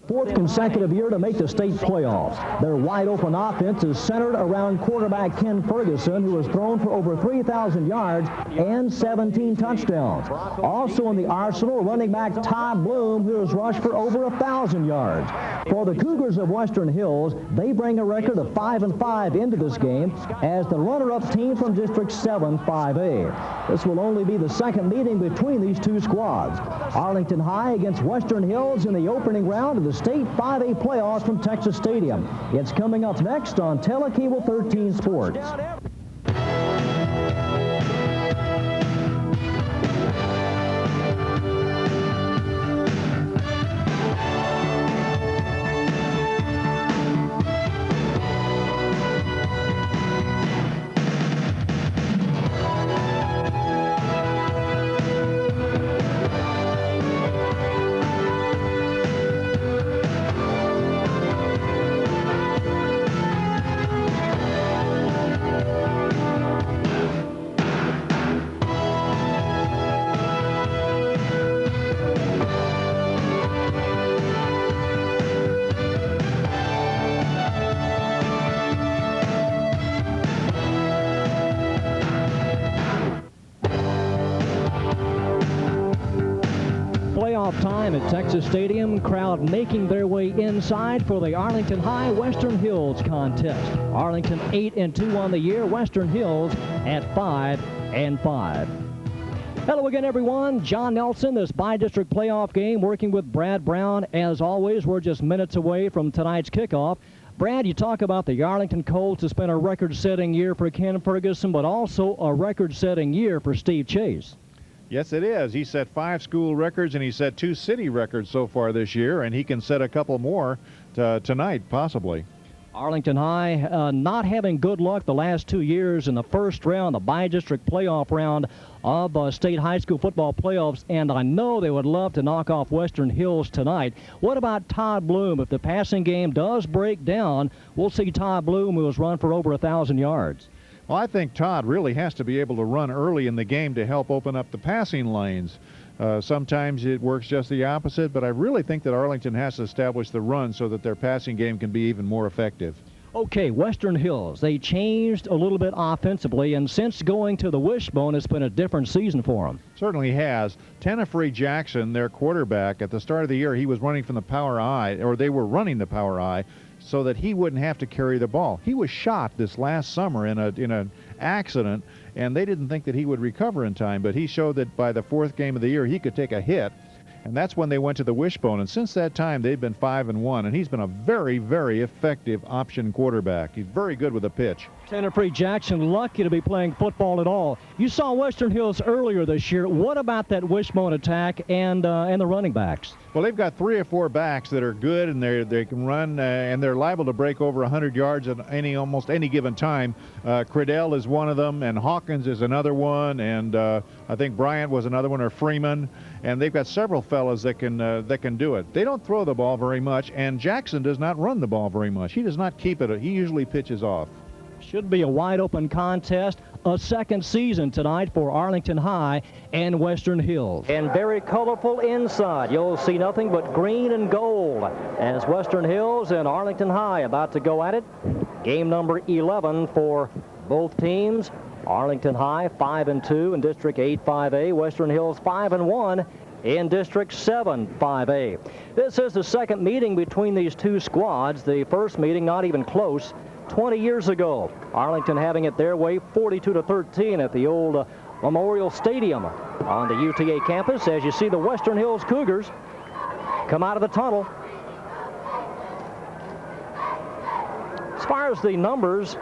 Fourth consecutive year to make the state playoffs. Their wide-open offense is centered around quarterback Ken Ferguson, who has thrown for over 3,000 yards and 17 touchdowns. Also in the arsenal, running back Todd Bloom, who has rushed for over 1,000 yards. For the Cougars of Western Hills, they bring a record of 5-5 into this game as the runner-up team from District 7 5A. This will only be the second meeting between these two squads. Arlington High against Western Hills in the opening round of the State 5A playoffs from Texas Stadium. It's coming up next on Telecable 13 Sports. Playoff time at Texas Stadium. Crowd making their way inside for the Arlington High Western Hills contest. Arlington 8-2 on the year. Western Hills at 5-5. Hello again, everyone. John Nelson, this bi-district playoff game, working with Brad Brown. As always, we're just minutes away from tonight's kickoff. Brad, you talk about the Arlington Colts. It's been a record-setting year for Ken Ferguson, but also a record-setting year for Steve Chase. Yes, it is. He set 5 school records, and he set 2 city records so far this year, and he can set a couple more tonight, possibly. Arlington High not having good luck the last 2 years in the first round, the bi-district playoff round of state high school football playoffs, and I know they would love to knock off Western Hills tonight. What about Todd Bloom? If the passing game does break down, we'll see Todd Bloom, who has run for over 1,000 yards. Well, I think Todd really has to be able to run early in the game to help open up the passing lanes. Sometimes it works just the opposite, but I really think that Arlington has to establish the run so that their passing game can be even more effective. Okay, Western Hills, they changed a little bit offensively, and since going to the Wishbone, it's been a different season for them. Certainly has. Tenafree Jackson, their quarterback, at the start of the year, he was running from the power I, or they were running the power I, so that he wouldn't have to carry the ball. He was shot this last summer in an accident, and they didn't think that he would recover in time, but he showed that by the 4th game of the year, he could take a hit. And that's when they went to the Wishbone. And since that time, they've been 5-1, and he's been a very, very effective option quarterback. He's very good with a pitch. Tenafree Jackson lucky to be playing football at all. You saw Western Hills earlier this year. What about that Wishbone attack and the running backs? Well, they've got 3 or 4 backs that are good, and they can run, and they're liable to break over 100 yards at almost any given time. Credell is one of them, and Hawkins is another one, and I think Bryant was another one, or Freeman. And they've got several fellas that can do it. They don't throw the ball very much, and Jackson does not run the ball very much. He does not keep it. He usually pitches off. Should be a wide-open contest. A second season tonight for Arlington High and Western Hills. And very colorful inside. You'll see nothing but green and gold as Western Hills and Arlington High about to go at it. Game number 11 for both teams. Arlington High 5-2 in District 8 5A. Western Hills 5-1 in District 7 5A. This is the second meeting between these two squads. The first meeting not even close 20 years ago. Arlington having it their way 42-13 at the old Memorial Stadium on the UTA campus as you see the Western Hills Cougars come out of the tunnel. As far as the numbers,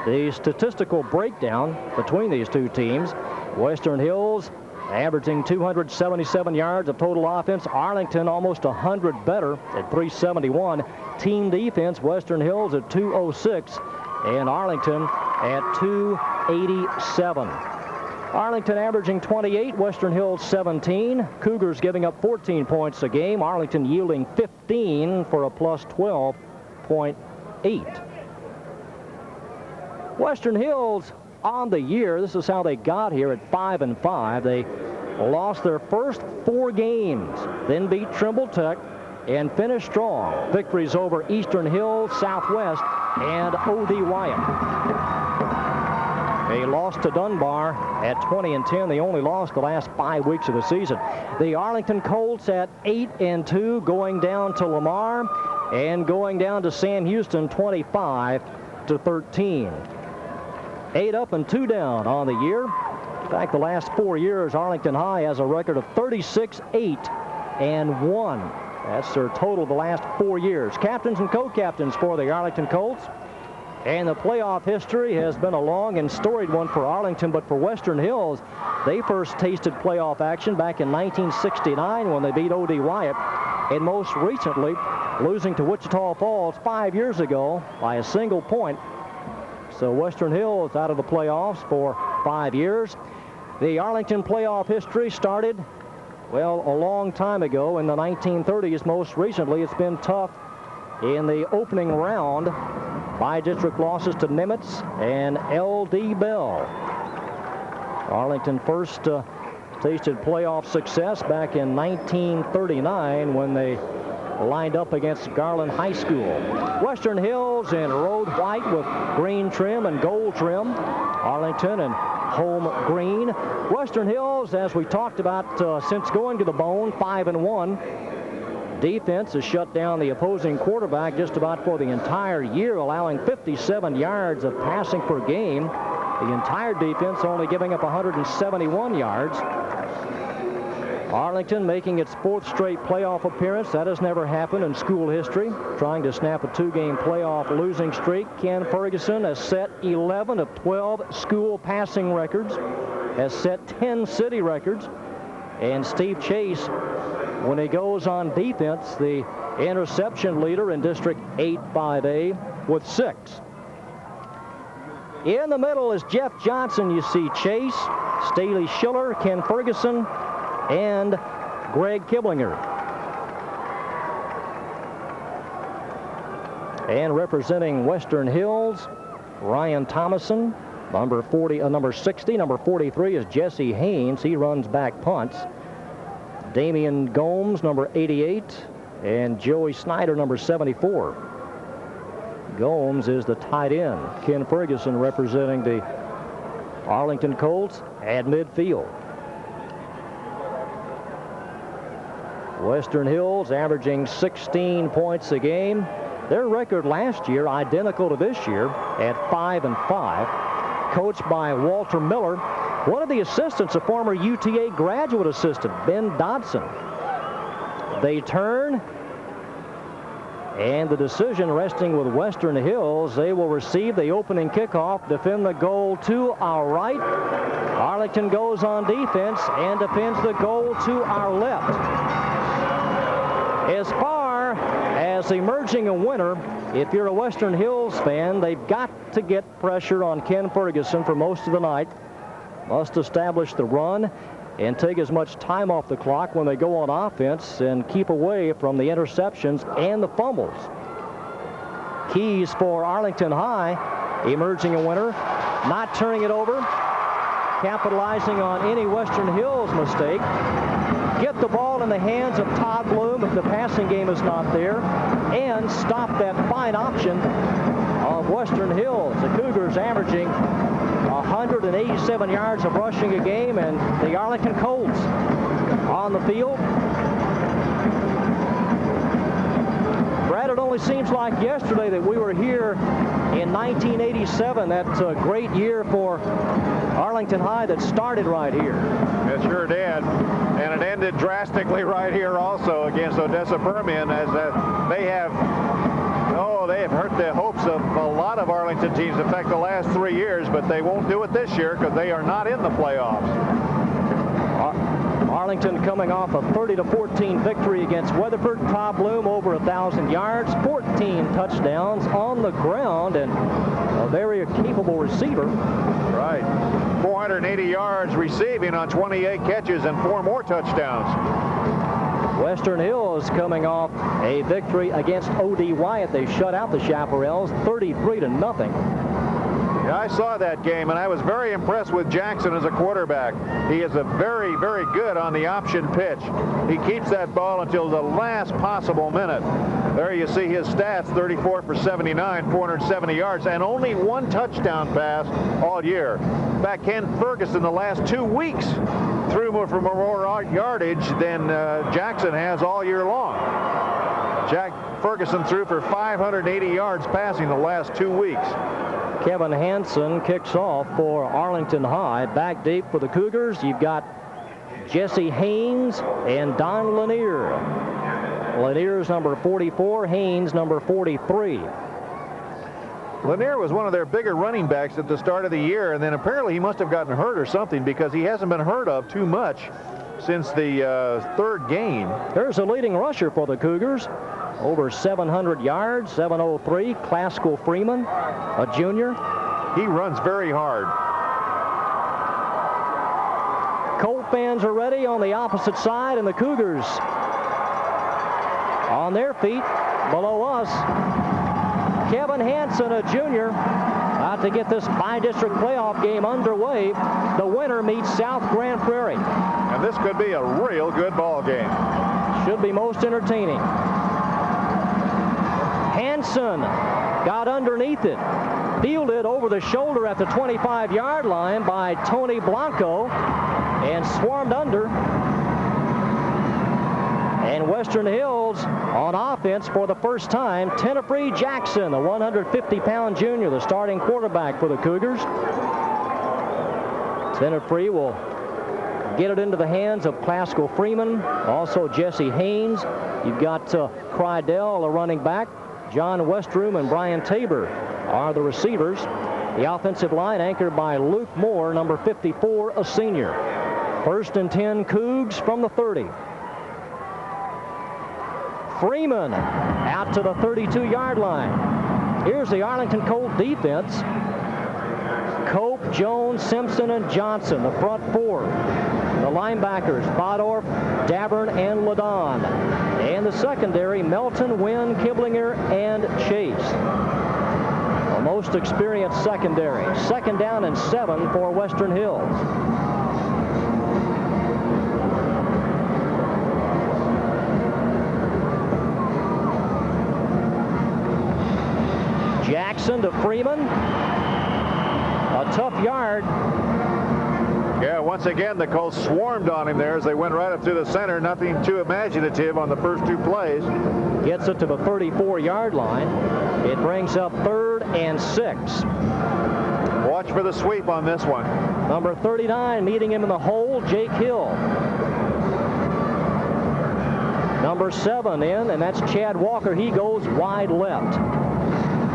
the statistical breakdown between these two teams, Western Hills averaging 277 yards of total offense. Arlington almost 100 better at 371. Team defense, Western Hills at 206 and Arlington at 287. Arlington averaging 28, Western Hills 17. Cougars giving up 14 points a game. Arlington yielding 15 for a plus 12.8. Western Hills on the year, this is how they got here at 5-5. They lost their first 4 games, then beat Trimble Tech and finished strong. Victories over Eastern Hills, Southwest, and O.D. Wyatt. They lost to Dunbar at 20-10. They only lost the last 5 weeks of the season. The Arlington Colts at 8-2, going down to Lamar and going down to Sam Houston 25-13. 8 up and 2 down on the year. In fact, the last 4 years, Arlington High has a record of 36-8-1. That's their total the last 4 years. Captains and co-captains for the Arlington Colts. And the playoff history has been a long and storied one for Arlington, but for Western Hills, they first tasted playoff action back in 1969 when they beat O.D. Wyatt, and most recently losing to Wichita Falls 5 years ago by a single point. So Western Hills out of the playoffs for 5 years. The Arlington playoff history started, well, a long time ago in the 1930s. Most recently, it's been tough in the opening round by district losses to Nimitz and L.D. Bell. Arlington first tasted playoff success back in 1939 when they lined up against Garland High School. Western Hills in road white with green trim and gold trim. Arlington in home green. Western Hills, as we talked about since going to the bone, 5-1. Defense has shut down the opposing quarterback just about for the entire year, allowing 57 yards of passing per game. The entire defense only giving up 171 yards. Arlington making its 4th straight playoff appearance. That has never happened in school history. Trying to snap a 2-game playoff losing streak. Ken Ferguson has set 11 of 12 school passing records, has set 10 city records, and Steve Chase, when he goes on defense, the interception leader in District 8-5A with 6. In the middle is Jeff Johnson. You see Chase, Staley Schiller, Ken Ferguson, and Greg Kiblinger. And representing Western Hills, Ryan Thomason, number 60. Number 43 is Jesse Haynes. He runs back punts. Damian Gomes, number 88, and Joey Snyder, number 74. Gomes is the tight end. Ken Ferguson representing the Arlington Colts at midfield. Western Hills averaging 16 points a game. Their record last year identical to this year at 5-5. Coached by Walter Miller. One of the assistants, a former UTA graduate assistant, Ben Dodson. They turn, and the decision resting with Western Hills. They will receive the opening kickoff, defend the goal to our right. Arlington goes on defense and defends the goal to our left. As far as emerging a winner, if you're a Western Hills fan, they've got to get pressure on Ken Ferguson for most of the night. Must establish the run and take as much time off the clock when they go on offense and keep away from the interceptions and the fumbles. Keys for Arlington High, emerging a winner, not turning it over, capitalizing on any Western Hills mistake. Get the ball in the hands of Todd Bloom if the passing game is not there, and stop that fine option of Western Hills. The Cougars averaging 187 yards of rushing a game, and the Arlington Colts on the field. Brad, it only seems like yesterday that we were here in 1987. That's a great year for Arlington High that started right here. It sure did. And it ended drastically right here also against Odessa Permian, as they have hurt the hopes of a lot of Arlington teams. In fact, the last 3 years, but they won't do it this year because they are not in the playoffs. Arlington coming off a 30-14 victory against Weatherford. Todd Bloom over 1,000 yards, 14 touchdowns on the ground, and a very capable receiver. Right. 480 yards receiving on 28 catches and 4 more touchdowns. Western Hills coming off a victory against O.D. Wyatt. They shut out the Chaparrals 33-0. Yeah, I saw that game, and I was very impressed with Jackson as a quarterback. He is a very, very good on the option pitch. He keeps that ball until the last possible minute. There you see his stats, 34 for 79, 470 yards, and only one touchdown pass all year. In fact, Ken Ferguson the last 2 weeks threw more for more yardage than Jackson has all year long. Ferguson threw for 580 yards passing the last 2 weeks. Kevin Hansen kicks off for Arlington High. Back deep for the Cougars, you've got Jesse Haynes and Don Lanier. Lanier's number 44, Haynes number 43. Lanier was one of their bigger running backs at the start of the year, and then apparently he must have gotten hurt or something, because he hasn't been heard of too much since the third game. There's a leading rusher for the Cougars. Over 700 yards, 703, Claskell Freeman, a junior. He runs very hard. Colt fans are ready on the opposite side, and the Cougars on their feet below us. Kevin Hansen, a junior, out to get this bi-district playoff game underway. The winner meets South Grand Prairie. And this could be a real good ball game. Should be most entertaining. Hansen got underneath it, fielded over the shoulder at the 25-yard line by Tony Blanco, and swarmed under. And Western Hills on offense for the first time. Tenafree Jackson, the 150-pound junior, the starting quarterback for the Cougars. Tenafree will get it into the hands of Claskell Freeman, also Jesse Haynes. You've got Crydell, the running back. John Westroom and Brian Tabor are the receivers. The offensive line anchored by Luke Moore, number 54, a senior. 1st and 10 Cougs from the 30. Freeman out to the 32-yard line. Here's the Arlington Colt defense. Cope, Jones, Simpson, and Johnson, the front four. The linebackers, Bodorf, Davern, and Ladon. And the secondary, Melton, Wynn, Kiblinger, and Chase. The most experienced secondary. 2nd down and 7 for Western Hills. Jackson to Freeman. A tough yard. Yeah, once again, the Colts swarmed on him there as they went right up through the center. Nothing too imaginative on the first 2 plays. Gets it to the 34-yard line. It brings up 3rd and 6. Watch for the sweep on this one. Number 39 meeting him in the hole, Jake Hill. Number 7 in, and that's Chad Walker. He goes wide left.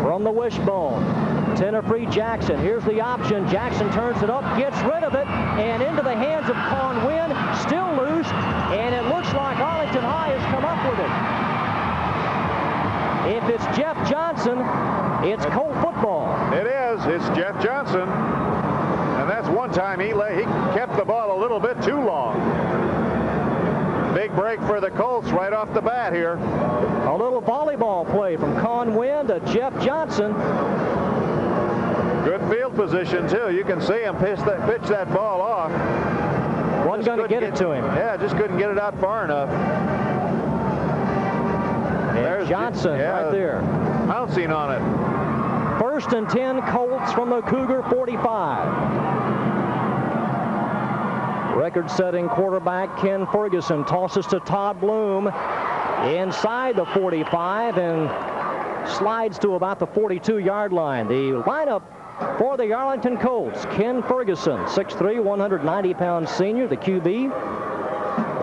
From the wishbone, Tenafree Jackson. Here's the option. Jackson turns it up, gets rid of it, and into the hands of Con Wynn. Still loose, and it looks like Arlington High has come up with it. If it's Jeff Johnson, it's Colt football. It is. It's Jeff Johnson. And that's one time he kept the ball a little bit too long. Big break for the Colts right off the bat here. A little volleyball play from Con Wynn to Jeff Johnson. Good field position, too. You can see him pitch that ball off. Wasn't going to get it to him. Yeah, just couldn't get it out far enough. There's Johnson right there. Pouncing on it. 1st and 10 Colts from the Cougar 45. Record-setting quarterback Ken Ferguson tosses to Todd Bloom inside the 45 and slides to about the 42-yard line. The lineup for the Arlington Colts: Ken Ferguson, 6'3", 190-pound senior, the QB.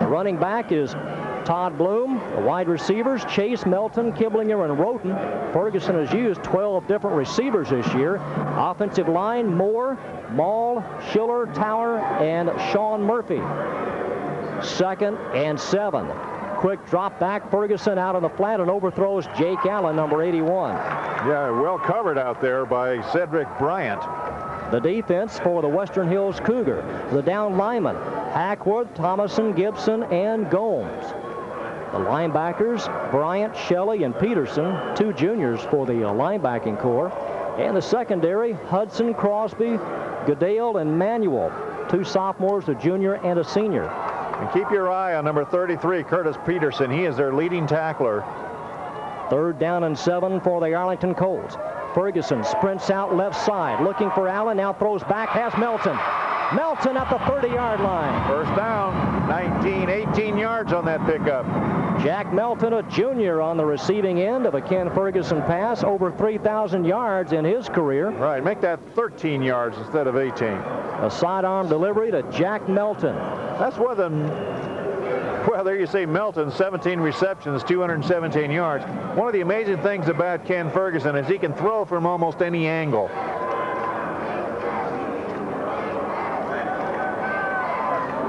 The running back is Todd Bloom. The wide receivers, Chase, Melton, Kiblinger, and Roten. Ferguson has used 12 different receivers this year. Offensive line, Moore, Maul, Schiller, Tower, and Sean Murphy. 2nd and 7. Quick drop back. Ferguson out on the flat and overthrows Jake Allen, number 81. Yeah, well covered out there by Cedric Bryant. The defense for the Western Hills Cougar. The down linemen, Hackworth, Thomason, Gibson, and Gomes. The linebackers, Bryant, Shelley, and Peterson, 2 juniors for the linebacking corps. And the secondary, Hudson, Crosby, Goodale, and Manuel. 2 sophomores, a junior and a senior. And keep your eye on number 33, Curtis Peterson. He is their leading tackler. 3rd down and 7 for the Arlington Colts. Ferguson sprints out left side, looking for Allen, now throws back, has Melton. Melton at the 30-yard line. First down, 18 yards on that pickup. Jack Melton, a junior, on the receiving end of a Ken Ferguson pass, over 3,000 yards in his career. Right, make that 13 yards instead of 18. A sidearm delivery to Jack Melton. That's one of them. Well, there you see Melton, 17 receptions, 217 yards. One of the amazing things about Ken Ferguson is he can throw from almost any angle.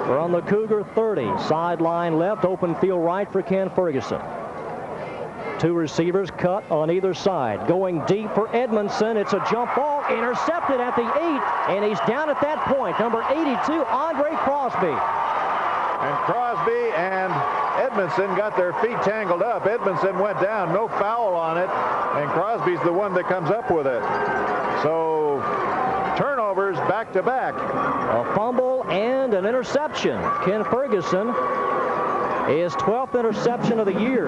We're on the Cougar 30. Sideline left, open field right for Ken Ferguson. 2 receivers cut on either side. Going deep for Edmondson. It's a jump ball, intercepted at the 8, and he's down at that point. Number 82, Andre Crosby. And Crosby and Edmondson got their feet tangled up. Edmondson went down, no foul on it, and Crosby's the one that comes up with it. So turnovers back to back. A fumble and an interception. Ken Ferguson, his 12th interception of the year.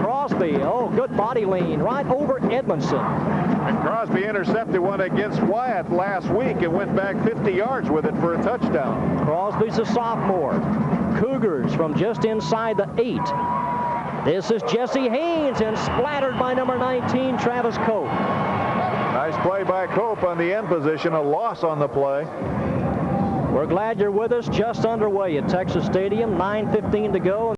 Crosby, oh, good body lean right over Edmondson. And Crosby intercepted one against Wyatt last week and went back 50 yards with it for a touchdown. Crosby's a sophomore. Cougars from just inside the 8. This is Jesse Haynes, and splattered by number 19, Travis Cope. Nice play by Cope on the end position, a loss on the play. We're glad you're with us. Just underway at Texas Stadium, 9:15 to go.